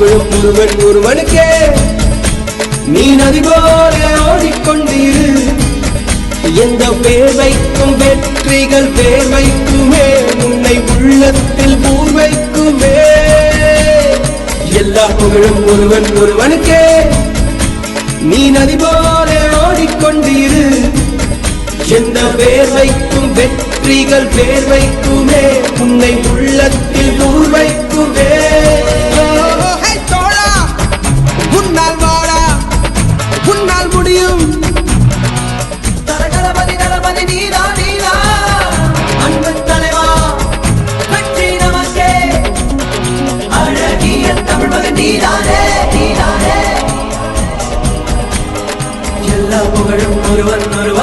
ஒருவன் ஒருவனுக்கே நீ நதி போல ஓடிக்கொண்டீரு. எந்த பேர் வைக்கும் வெற்றிகள் பேர் வைக்குமே, உன்னை உள்ளத்தில் ஊர் வைக்குமே. எல்லா புகழும் ஒருவன் ஒருவனுக்கே நீ நதி போல ஓடிக்கொண்டீரு. எந்த பேர் வைக்கும் வெற்றிகள் பேர் வைக்குமே, உன்னை உள்ளத்தில் ஊர் வைக்குமே. உன்னால் முடியும். தரகணபதி தளபதி நீதா நீதா, அன்பு தலைவா வெற்றி நமக்கே. அழகிய தமிழ் மகன் நீதானே நீதானே. எல்லா புகழும் ஒருவன் ஒருவன்